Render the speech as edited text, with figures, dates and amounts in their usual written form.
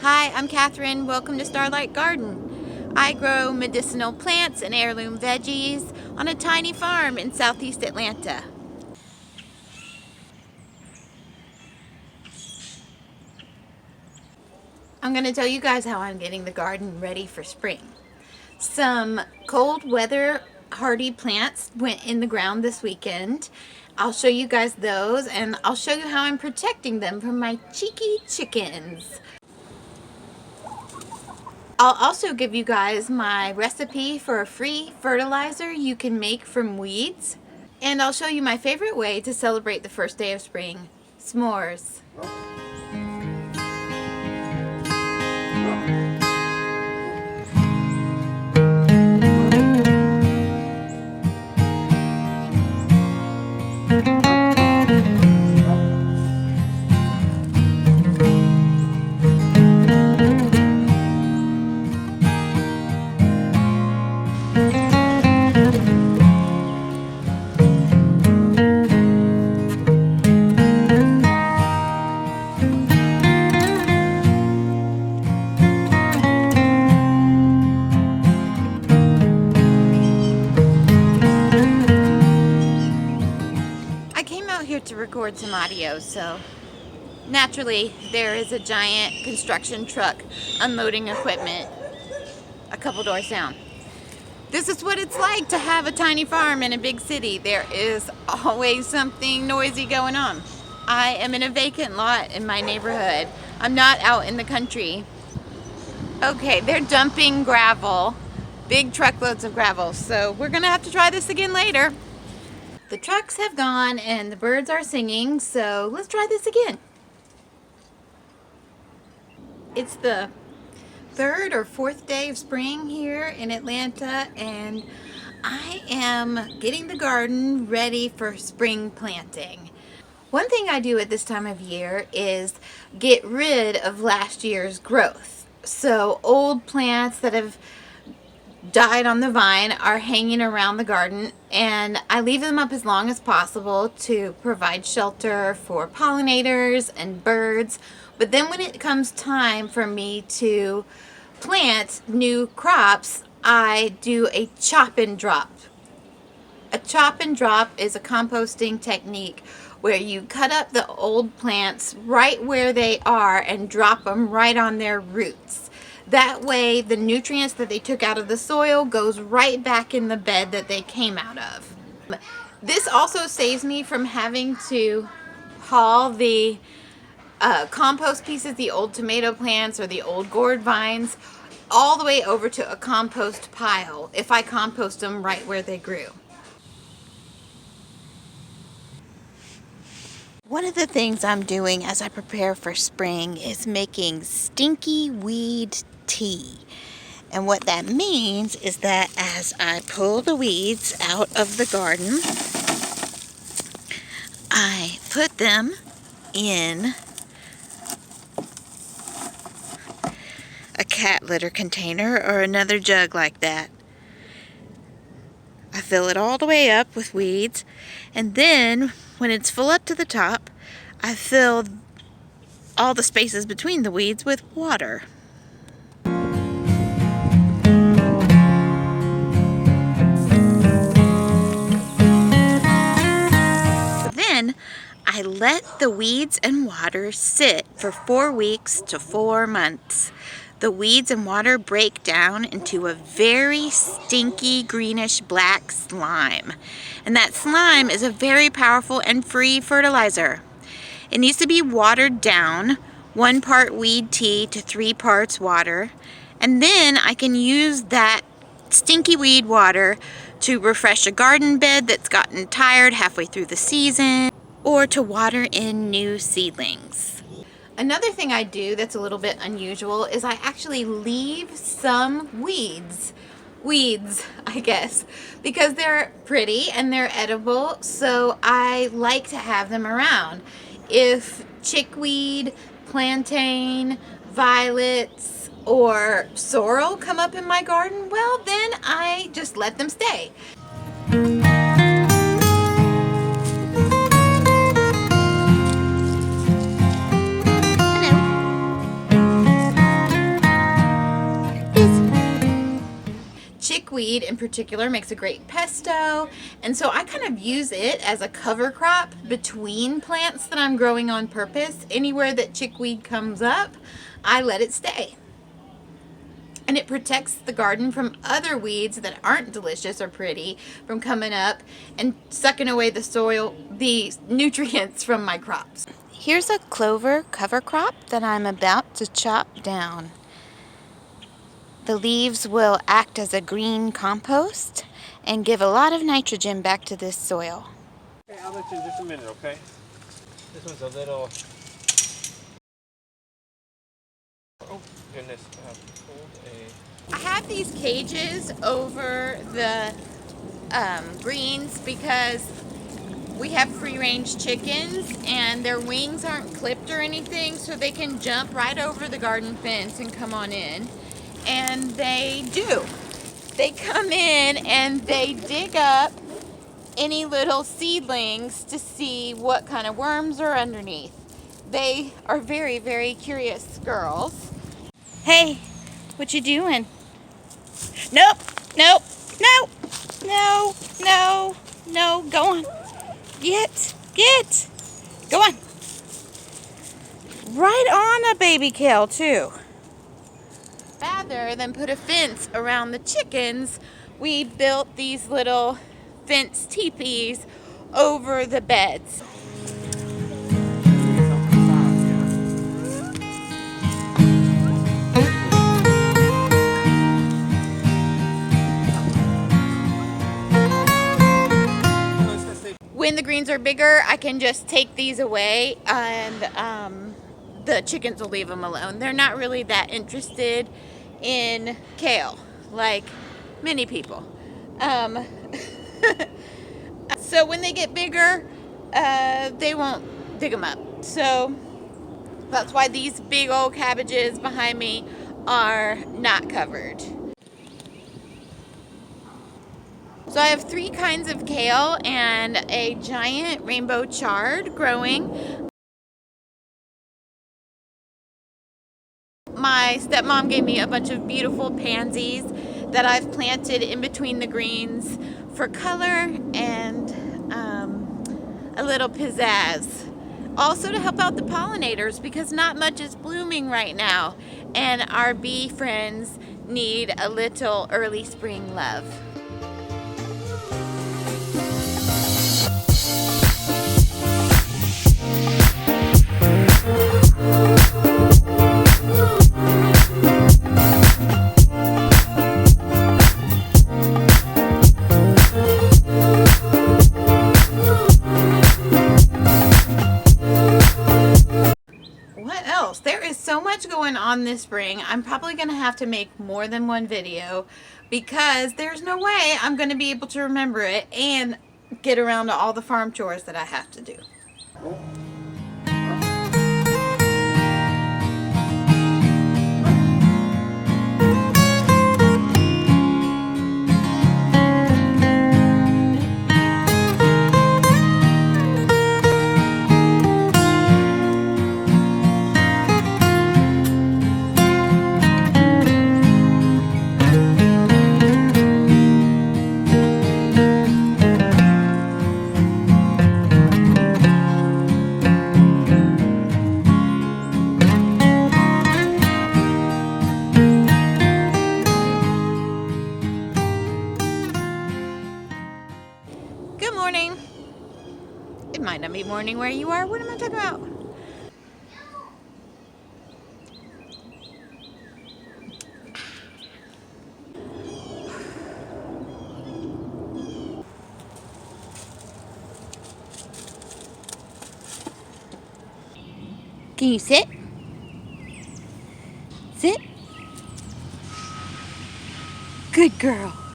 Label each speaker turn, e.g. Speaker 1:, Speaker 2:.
Speaker 1: Hi, I'm Catherine. Welcome to Starlight Garden. I grow medicinal plants and heirloom veggies on a tiny farm in southeast Atlanta. I'm going to tell you guys how I'm getting the garden ready for spring. Some cold weather hardy plants went in the ground this weekend. I'll show you guys those, and I'll show you how I'm protecting them from my cheeky chickens. I'll also give you guys my recipe for a free fertilizer you can make from weeds. And I'll show you my favorite way to celebrate the first day of spring, s'mores. I came out here to record some audio, so naturally there is a giant construction truck unloading equipment a couple doors down. This is what it's like to have a tiny farm in a big city. There is always something noisy going on. I am in a vacant lot in my neighborhood. I'm not out in the country. Okay, they're dumping gravel, big truckloads of gravel, so we're gonna have to try this again later. The trucks have gone and the birds are singing, so let's try this again. It's the third or fourth day of spring here in Atlanta, and I am getting the garden ready for spring planting. One thing I do at this time of year is get rid of last year's growth. So old plants that have died on the vine are hanging around the garden, and I leave them up as long as possible to provide shelter for pollinators and birds. But then when it comes time for me to plant new crops, I do a chop and drop. A chop and drop is a composting technique where you cut up the old plants right where they are and drop them right on their roots. That way the nutrients that they took out of the soil goes right back in the bed that they came out of. This also saves me from having to haul the compost pieces, the old tomato plants or the old gourd vines, all the way over to a compost pile if I compost them right where they grew. One of the things I'm doing as I prepare for spring is making stinky weed tea. And what that means is that as I pull the weeds out of the garden, I put them in a cat litter container or another jug like that. I fill it all the way up with weeds, and then when it's full up to the top, I fill all the spaces between the weeds with water. Then I let the weeds and water sit for 4 weeks to 4 months. The weeds and water break down into a very stinky greenish black slime. And that slime is a very powerful and free fertilizer. It needs to be watered down, 1 part weed tea to 3 parts water. And then I can use that stinky weed water to refresh a garden bed that's gotten tired halfway through the season, or to water in new seedlings. Another thing I do that's a little bit unusual is I actually leave some weeds, I guess, because they're pretty and they're edible, so I like to have them around. If chickweed, plantain, violets, or sorrel come up in my garden, well then I just let them stay. chickweed in particular makes a great pesto, and so I kind of use it as a cover crop between plants that I'm growing on purpose. Anywhere that chickweed comes up, I let it stay. And it protects the garden from other weeds that aren't delicious or pretty from coming up and sucking away the soil, the nutrients from my crops. Here's a clover cover crop that I'm about to chop down. The leaves will act as a green compost and give a lot of nitrogen back to this soil.
Speaker 2: Okay, I'll let you in just a minute, okay? This one's a little... Oh, goodness.
Speaker 1: I have these cages over the greens because we have free-range chickens and their wings aren't clipped or anything, so they can jump right over the garden fence and come on in. And they do. They come in and they dig up any little seedlings to see what kind of worms are underneath. They are very, very curious girls. Hey, what you doing? Nope, nope, nope, no, no, no, go on. Get, go on. Right on a baby kale too. Rather than put a fence around the chickens, we built these little fence teepees over the beds. When the greens are bigger, I can just take these away and the chickens will leave them alone. They're not really that interested in kale, like many people. So when they get bigger, they won't dig them up. So that's why these big old cabbages behind me are not covered. So I have 3 kinds of kale and a giant rainbow chard growing. My stepmom gave me a bunch of beautiful pansies that I've planted in between the greens for color and a little pizzazz. Also to help out the pollinators because not much is blooming right now and our bee friends need a little early spring love. There is so much going on this spring. I'm probably going to have to make more than one video because there's no way I'm going to be able to remember it and get around to all the farm chores that I have to do. Good morning. It might not be morning where you are. What am I talking about? Can you sit? Sit. Good girl.